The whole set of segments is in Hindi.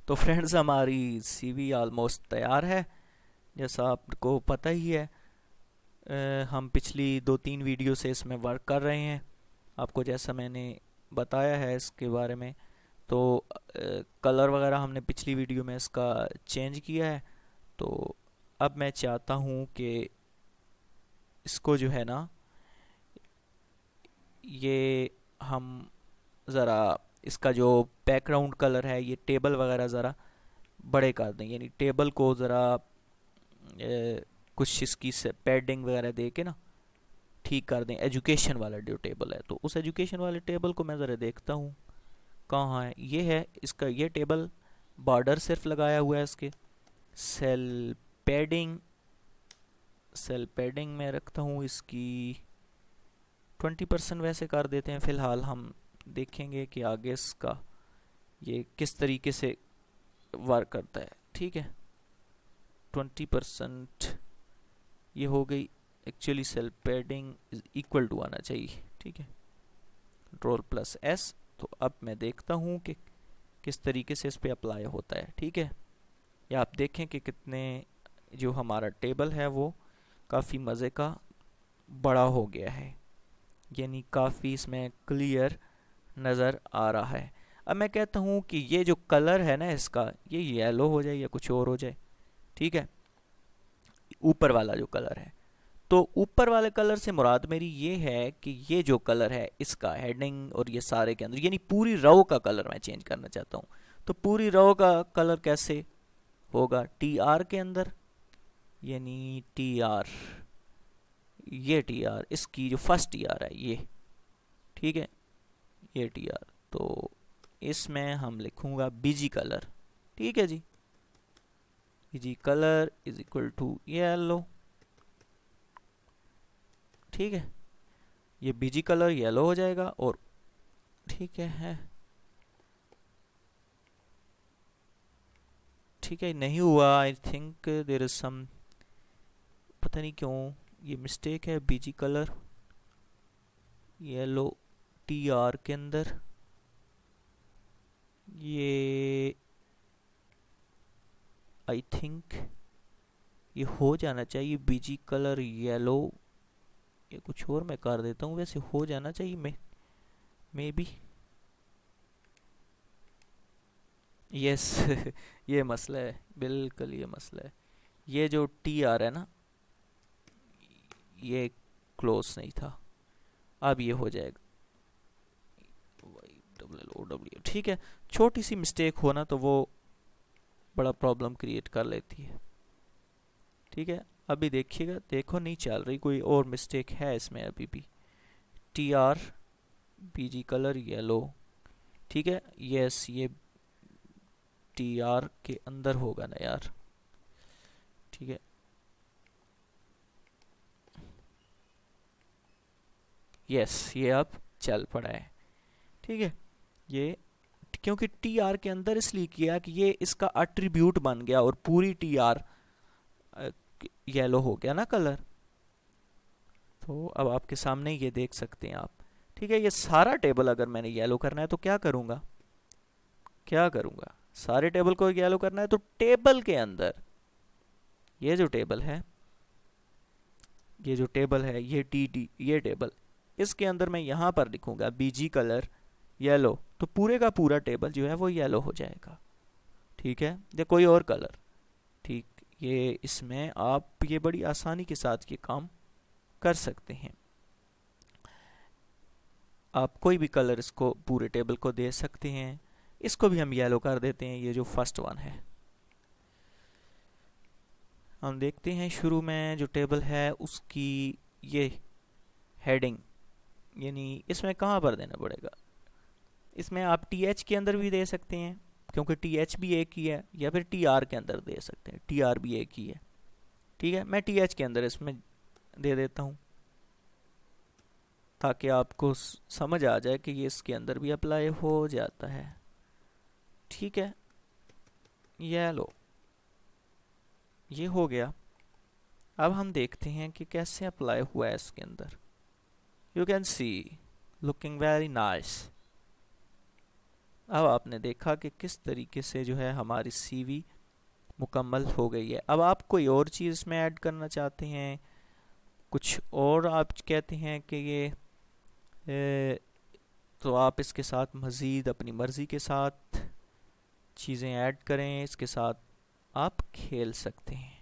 तो फ्रेंड्स, हमारी सीवी ऑलमोस्ट तैयार है। जैसा आपको पता ही है, हम पिछली 2-3 वीडियो से इसमें वर्क कर रहे हैं। आपको जैसा मैंने बताया है इसके बारे में, तो कलर वगैरह हमने पिछली वीडियो में इसका चेंज किया है। तो अब मैं चाहता हूँ कि इसको जो है ना, ये हम ज़रा इसका जो बैकग्राउंड कलर है, ये टेबल वगैरह ज़रा बड़े कर दें, यानी टेबल को ज़रा कुछ इसकी पैडिंग वगैरह दे के ना ठीक कर दें। एजुकेशन वाला जो टेबल है, तो उस एजुकेशन वाले टेबल को मैं ज़रा देखता हूँ कहाँ है। ये है इसका, ये टेबल बॉर्डर सिर्फ लगाया हुआ है इसके। सेल पैडिंग, सेल पैडिंग में रखता हूँ इसकी 20%। वैसे कर देते हैं फ़िलहाल, हम देखेंगे कि आगे इसका ये किस तरीके से वर्क करता है। ठीक है, 20% ये हो गई। Actually cell padding is equal to आना चाहिए। ठीक है, Ctrl+S। तो अब मैं देखता हूँ कि किस तरीके से इस पे अप्लाई होता है। ठीक है, या आप देखें कि कितने, जो हमारा टेबल है वो काफ़ी मज़े का बड़ा हो गया है, यानी काफ़ी इसमें क्लियर नज़र आ रहा है। अब मैं कहता हूँ कि ये जो कलर है ना इसका, ये येलो हो जाए या कुछ और हो जाए। ठीक है, ऊपर वाला जो कलर है, तो ऊपर वाले कलर से मुराद मेरी ये है कि ये जो कलर है इसका हेडिंग और ये सारे के अंदर, यानी पूरी रो का कलर मैं चेंज करना चाहता हूँ। तो पूरी रो का कलर कैसे होगा? TR के अंदर, यानी TR, ये TR, इसकी जो फर्स्ट TR है ये। ठीक है, ये TR, तो इसमें हम लिखूंगा BG कलर। ठीक है जी, BG colour is equal to yellow. ठीक है, ये BG कलर येलो हो जाएगा। और ठीक है, ठीक है, नहीं हुआ। I think there is some, पता नहीं क्यों ये मिस्टेक है। BG कलर येलो TR के अंदर, ये आई थिंक ये हो जाना चाहिए BG कलर येलो। ये कुछ और मैं कर देता हूँ, वैसे हो जाना चाहिए मे बी। यस ये मसला है, बिल्कुल ये मसला है। ये जो TR है ना, ये क्लोज नहीं था। अब ये हो जाएगा YWLOW। ठीक है, छोटी सी मिस्टेक हो ना तो वो बड़ा प्रॉब्लम क्रिएट कर लेती है। ठीक है, अभी देखिएगा, देखो नहीं चल रही, कोई और मिस्टेक है इसमें अभी भी। TR BG colour yellow. ठीक है, यस, ये TR के अंदर होगा ना यार। ठीक है, यस, ये अब चल पड़ा है। ठीक है, ये क्योंकि TR के अंदर इसलिए किया कि ये इसका अट्रीब्यूट बन गया और पूरी TR येलो हो गया ना कलर। तो अब आपके सामने ये देख सकते हैं आप। ठीक है, ये सारा टेबल अगर मैंने येलो करना है तो क्या करूँगा, क्या करूँगा? सारे टेबल को येलो करना है तो टेबल के अंदर ये जो टेबल है, ये जो टेबल है, ये TT, ये टेबल, इसके अंदर मैं यहाँ पर लिखूँगा BG कलर येलो, तो पूरे का पूरा टेबल जो है वो येलो हो जाएगा। ठीक है, या कोई और कलर। ठीक, ये इसमें आप ये बड़ी आसानी के साथ ये काम कर सकते हैं। आप कोई भी कलर इसको पूरे टेबल को दे सकते हैं। इसको भी हम येलो कर देते हैं, ये जो फर्स्ट वन है। हम देखते हैं शुरू में जो टेबल है उसकी ये हेडिंग, यानी इसमें कहाँ पर देना पड़ेगा? इसमें आप TH के अंदर भी दे सकते हैं, क्योंकि TH भी एक ही है, या फिर TR के अंदर दे सकते हैं, TR भी एक ही है। ठीक है, मैं TH के अंदर इसमें दे देता हूँ, ताकि आपको समझ आ जाए कि ये इसके अंदर भी अप्लाई हो जाता है। ठीक है, ये लो, ये हो गया। अब हम देखते हैं कि कैसे अप्लाई हुआ है इसके अंदर। You can see, looking very nice. अब आपने देखा कि किस तरीके से जो है हमारी सीवी मुकम्मल हो गई है। अब आप कोई और चीज़ इसमें ऐड करना चाहते हैं, कुछ और आप कहते हैं कि ये तो आप इसके साथ मज़ीद अपनी मर्ज़ी के साथ चीज़ें ऐड करें, इसके साथ आप खेल सकते हैं।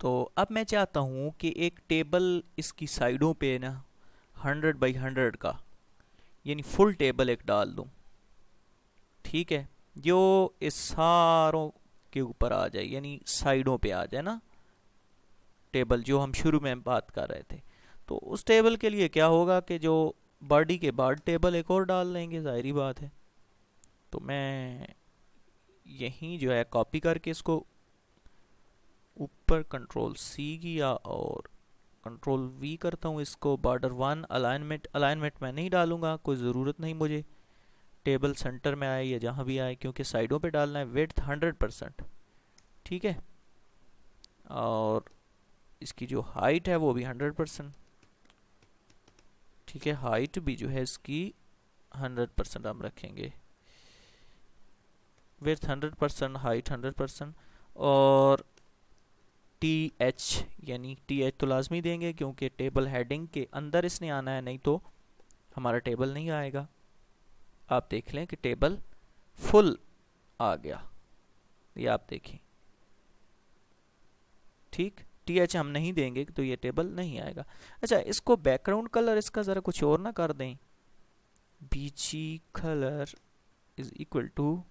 तो अब मैं चाहता हूँ कि एक टेबल इसकी साइडों पे ना 100 बाई 100 का यानी फुल टेबल एक डाल दूँ, ठीक है, जो इस सारों के ऊपर आ जाए, यानी साइडों पे आ जाए ना टेबल, जो हम शुरू में बात कर रहे थे। तो उस टेबल के लिए क्या होगा कि जो बॉडी के बाद टेबल एक और डाल लेंगे, ज़ाहिरी बात है। तो मैं यहीं जो है कॉपी करके इसको ऊपर कंट्रोल सी किया और कंट्रोल वी करता हूँ इसको। बॉर्डर 1 अलाइनमेंट मैं नहीं डालूंगा, कोई ज़रूरत नहीं मुझे टेबल सेंटर में आए या जहाँ भी आए, क्योंकि साइडों पे डालना है। विड्थ 100%, ठीक है, और इसकी जो हाइट है वो भी 100%, ठीक है, हाइट भी जो है इसकी 100% हम रखेंगे। विड्थ 100%, हाइट 100%, और टी एच, यानी टी एच तो लाजमी देंगे क्योंकि टेबल हेडिंग के अंदर इसने आना है, नहीं तो हमारा टेबल नहीं आएगा। आप देख लें कि टेबल फुल आ गया, ये आप देखें, ठीक। टी एच हम नहीं देंगे तो ये टेबल नहीं आएगा। अच्छा, इसको बैकग्राउंड कलर इसका ज़रा कुछ और ना कर दें, बीची कलर इज इक्वल टू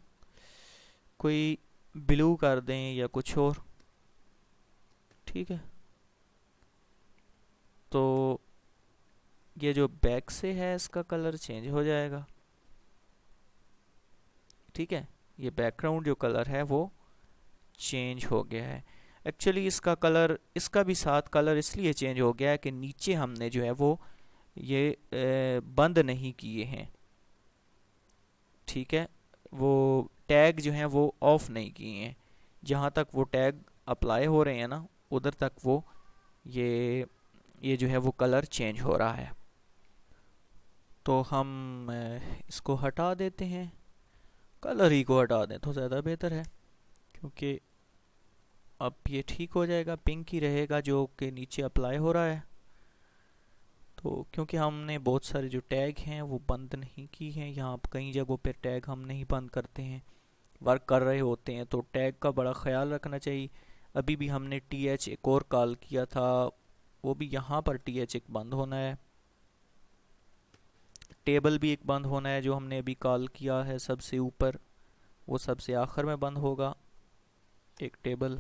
कोई ब्लू कर दें या कुछ और, ठीक है। तो ये जो बैक से है इसका कलर चेंज हो जाएगा, ठीक है, ये बैकग्राउंड जो कलर है वो चेंज हो गया है। एक्चुअली इसका कलर, इसका भी साथ कलर इसलिए चेंज हो गया है कि नीचे हमने जो है वो ये बंद नहीं किए हैं, ठीक है, वो टैग जो हैं वो ऑफ नहीं किए हैं। जहाँ तक वो टैग अप्लाई हो रहे हैं ना, उधर तक वो ये जो है वो कलर चेंज हो रहा है। तो हम इसको हटा देते हैं, कलर ही को हटा दें तो ज़्यादा बेहतर है, क्योंकि अब ये ठीक हो जाएगा, पिंक ही रहेगा जो कि नीचे अप्लाई हो रहा है। तो क्योंकि हमने बहुत सारे जो टैग हैं वो बंद नहीं की हैं, यहाँ कई जगहों पर टैग हम नहीं बंद करते हैं, वर्क कर रहे होते हैं, तो टैग का बड़ा ख्याल रखना चाहिए। अभी भी हमने टी एच एक और कॉल किया था, वो भी यहाँ पर टी एच एक बंद होना है, टेबल भी एक बंद होना है जो हमने अभी कॉल किया है सबसे ऊपर, वो सबसे आखिर में बंद होगा एक टेबल।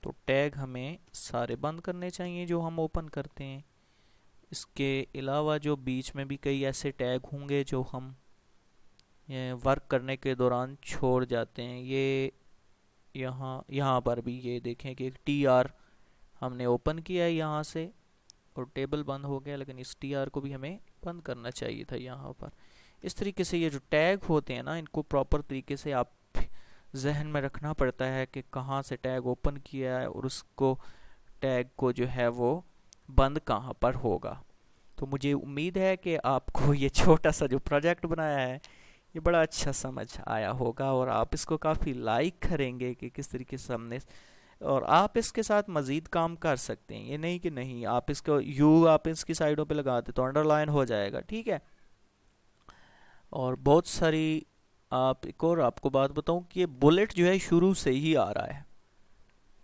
तो टैग हमें सारे बंद करने चाहिए जो हम ओपन करते हैं। इसके अलावा जो बीच में भी कई ऐसे टैग होंगे जो हम वर्क करने के दौरान छोड़ जाते हैं, ये यहाँ पर भी ये देखें कि टी आर हमने ओपन किया है यहाँ से और टेबल बंद हो गया, लेकिन इस टी आर को भी हमें बंद करना चाहिए था यहाँ पर। इस तरीके से ये जो टैग होते हैं ना, इनको प्रॉपर तरीके से आप जहन में रखना पड़ता है कि कहाँ से टैग ओपन किया है और उसको टैग को जो है वो बंद कहाँ पर होगा। तो मुझे उम्मीद है कि आपको ये छोटा सा जो प्रोजेक्ट बनाया है ये बड़ा अच्छा समझ आया होगा और आप इसको काफ़ी लाइक करेंगे कि किस तरीके से हमने, और आप इसके साथ मज़ीद काम कर सकते हैं। ये नहीं कि नहीं, आप इसको आप इसकी साइडों पे लगाते तो अंडरलाइन हो जाएगा, ठीक है। और बहुत सारी, आप एक और आपको बात बताऊं कि ये बुलेट जो है शुरू से ही आ रहा है,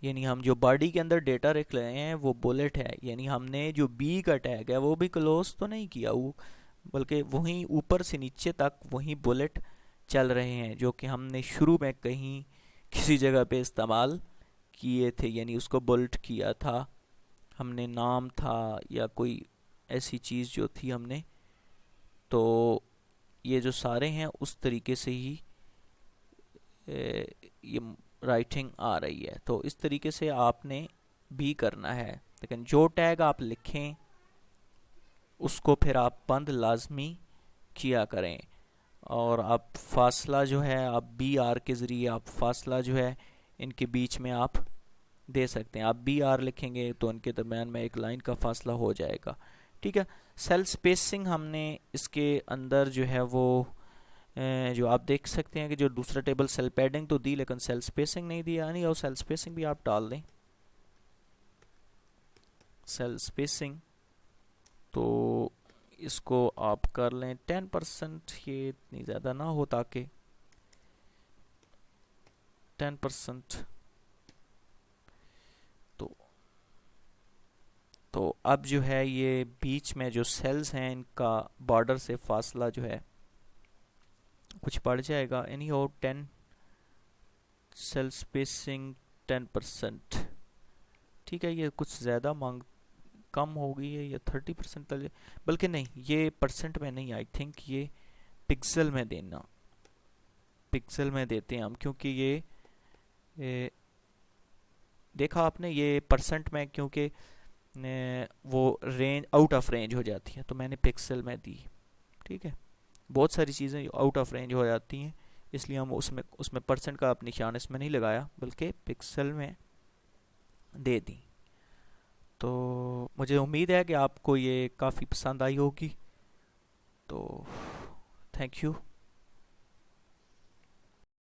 यानी हम जो बॉडी के अंदर डेटा रख रहे हैं वो बुलेट है, यानी हमने जो बी का टैग है वो भी क्लोज तो नहीं किया, वो बल्कि वहीं ऊपर से नीचे तक वहीं बुलेट चल रहे हैं जो कि हमने शुरू में कहीं किसी जगह पे इस्तेमाल किए थे, यानी उसको बुलेट किया था हमने, नाम था या कोई ऐसी चीज़ जो थी हमने। तो ये जो सारे हैं उस तरीके से ही ये राइटिंग आ रही है। तो इस तरीके से आपने भी करना है, लेकिन जो टैग आप लिखें उसको फिर आप बंद लाजमी किया करें। और आप फासला जो है आप बी आर के ज़रिए आप फासला जो है इनके बीच में आप दे सकते हैं। आप बी आर लिखेंगे तो इनके दरम्यान में एक लाइन का फासला हो जाएगा, ठीक है। सेल स्पेसिंग हमने इसके अंदर जो है वो जो आप देख सकते हैं कि जो दूसरा टेबल सेल पैडिंग तो दी लेकिन सेल स्पेसिंग नहीं दी, यानी और सेल स्पेसिंग भी आप डाल दें, सेल स्पेसिंग तो इसको आप कर लें 10%, ये इतनी ज़्यादा ना हो ताकि 10%। तो अब जो है ये बीच में जो सेल्स हैं इनका बॉर्डर से फासला जो है कुछ बढ़ जाएगा, एनी हो 10 सेल स्पेसिंग 10%। ठीक है, ये कुछ ज़्यादा मांग कम हो गई है, ये 30% तक, बल्कि नहीं ये परसेंट में नहीं, आई थिंक ये पिक्सल में देना, पिक्सल में देते हैं हम, क्योंकि ये देखा आपने ये परसेंट में क्योंकि वो रेंज आउट ऑफ रेंज हो जाती है, तो मैंने पिक्सल में दी। ठीक है, बहुत सारी चीज़ें आउट ऑफ रेंज हो जाती हैं, इसलिए हम उसमें उसमें परसेंट का निशान इसमें नहीं लगाया बल्कि पिक्सल में दे दी। तो मुझे उम्मीद है कि आपको ये काफ़ी पसंद आई होगी, तो थैंक यू।